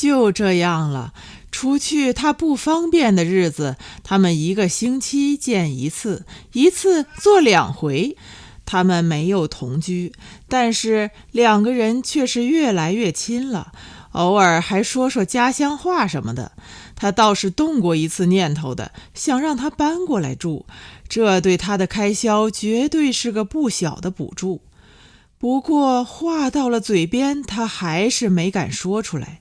就这样了，除去他不方便的日子，他们1个星期见一次，一次做2回。他们没有同居，但是2个人却是越来越亲了，偶尔还说说家乡话什么的。他倒是动过一次念头的，想让他搬过来住，这对他的开销绝对是个不小的补助。不过话到了嘴边，他还是没敢说出来。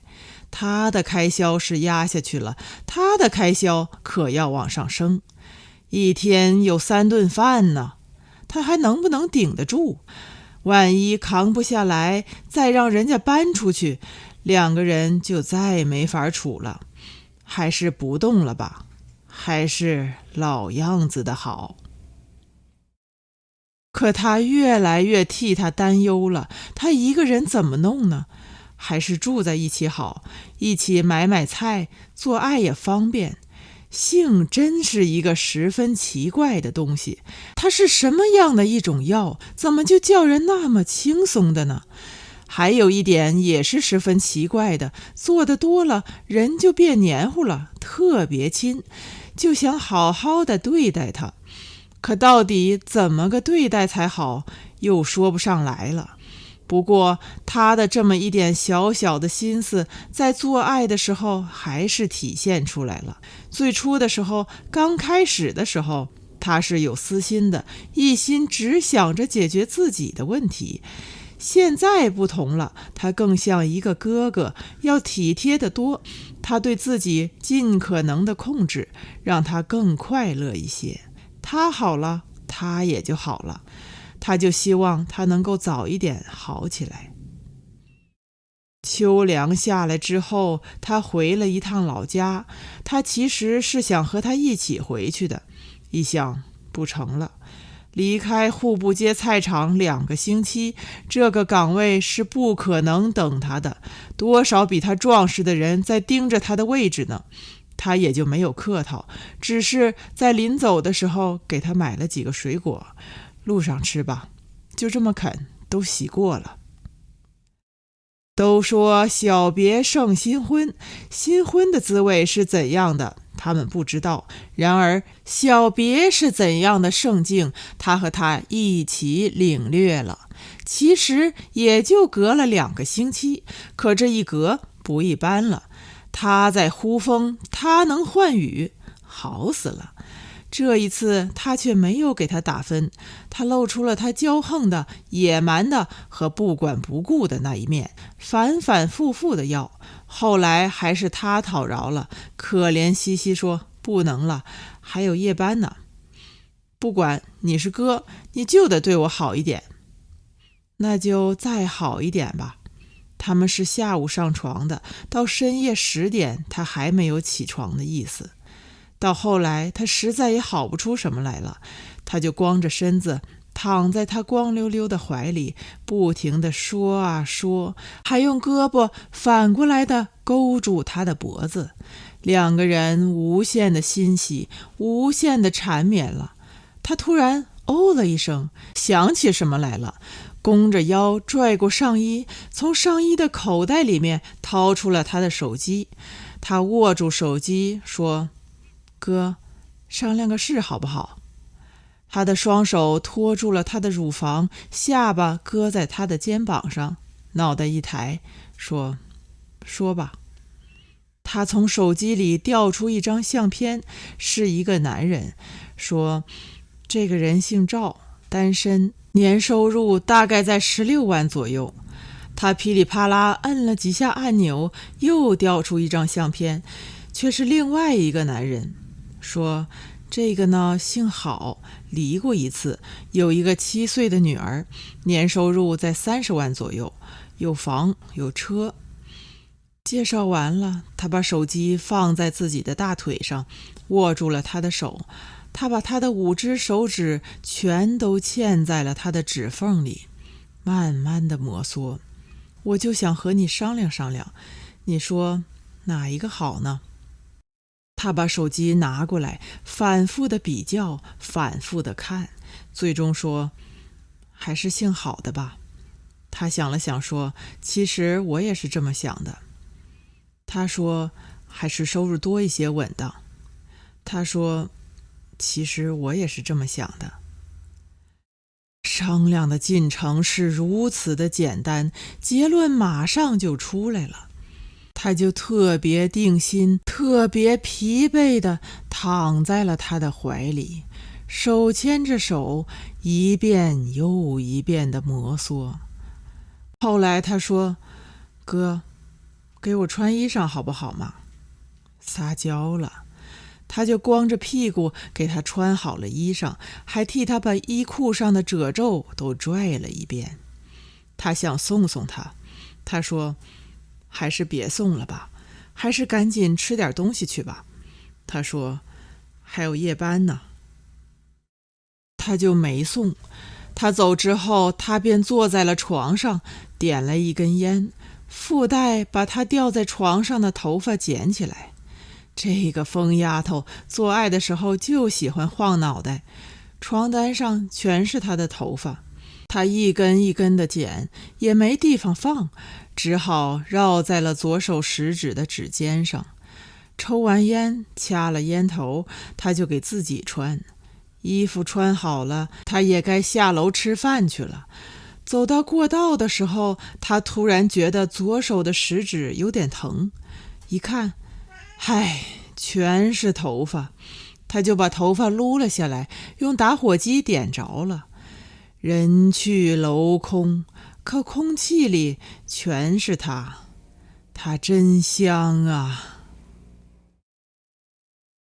他的开销是压下去了，他的开销可要往上升。一天有3顿饭呢，他还能不能顶得住？万一扛不下来，再让人家搬出去，2个人就再没法处了。还是不动了吧，还是老样子的好。可他越来越替他担忧了，他一个人怎么弄呢？还是住在一起好，一起买菜，做爱也方便。性真是一个十分奇怪的东西，它是什么样的一种药，怎么就叫人那么轻松的呢？还有一点也是十分奇怪的，做得多了，人就变黏糊了，特别亲，就想好好的对待它。可到底怎么个对待才好，又说不上来了。不过他的这么一点小小的心思，在做爱的时候还是体现出来了。最初的时候，刚开始的时候，他是有私心的，一心只想着解决自己的问题。现在不同了，他更像一个哥哥，要体贴得多。他对自己尽可能的控制，让他更快乐一些。他好了，他也就好了。他就希望他能够早一点好起来。秋凉下来之后，他回了一趟老家。他其实是想和他一起回去的，一想不成了。离开户部街菜场2个星期，这个岗位是不可能等他的，多少比他壮实的人在盯着他的位置呢。他也就没有客套，只是在临走的时候给他买了几个水果，路上吃吧，就这么啃，都洗过了。都说小别胜新婚，新婚的滋味是怎样的，他们不知道。然而小别是怎样的盛境，他和他一起领略了。其实也就隔了2个星期，可这一隔不一般了。他在呼风，他能唤雨，好死了。这一次他却没有给他打分，他露出了他骄横的、野蛮的和不管不顾的那一面，反反复复的要。后来还是他讨饶了，可怜兮兮说不能了，还有夜班呢。不管你是哥，你就得对我好一点。那就再好一点吧。他们是下午上床的，到深夜10点他还没有起床的意思。到后来他实在也好不出什么来了，他就光着身子躺在他光溜溜的怀里，不停地说啊说，还用胳膊反过来的勾住他的脖子。2个人无限的欣喜，无限的缠绵了。他突然哦了一声，想起什么来了，弓着腰拽过上衣，从上衣的口袋里面掏出了他的手机。他握住手机说，哥，商量个事好不好？他的双手托住了他的乳房，下巴搁在他的肩膀上，脑袋一抬，说吧。他从手机里调出一张相片，是一个男人，说这个人姓赵，单身，年收入大概在16万左右。他噼里啪啦摁了几下按钮，又调出一张相片，却是另外一个男人，说这个呢姓郝，离过一次，有一个7岁的女儿，年收入在30万左右，有房有车。介绍完了，他把手机放在自己的大腿上，握住了他的手。他把他的5只手指全都嵌在了他的指缝里，慢慢的摩挲。我就想和你商量商量，你说哪一个好呢？他把手机拿过来，反复的比较，反复的看，最终说还是姓郝的吧。他想了想说，其实我也是这么想的。他说还是收入多一些稳当。他说其实我也是这么想的。商量的进程是如此的简单，结论马上就出来了。他就特别定心，特别疲惫地躺在了他的怀里，手牵着手，一遍又一遍地摩挲。后来他说：“哥，给我穿衣裳好不好嘛？”撒娇了。他就光着屁股给他穿好了衣裳，还替他把衣裤上的褶皱都拽了一遍。他想送送他，他说还是别送了吧，还是赶紧吃点东西去吧。他说还有夜班呢。他就没送。他走之后，他便坐在了床上，点了一根烟，附带把他吊在床上的头发捡起来。这个疯丫头做爱的时候就喜欢晃脑袋，床单上全是她的头发，她一根一根的捡，也没地方放，只好绕在了左手食指的指尖上。抽完烟，掐了烟头，她就给自己穿。衣服穿好了，她也该下楼吃饭去了。走到过道的时候，她突然觉得左手的食指有点疼，一看，嗨，全是头发。他就把头发撸了下来，用打火机点着了。人去楼空，可空气里全是他。他真香啊！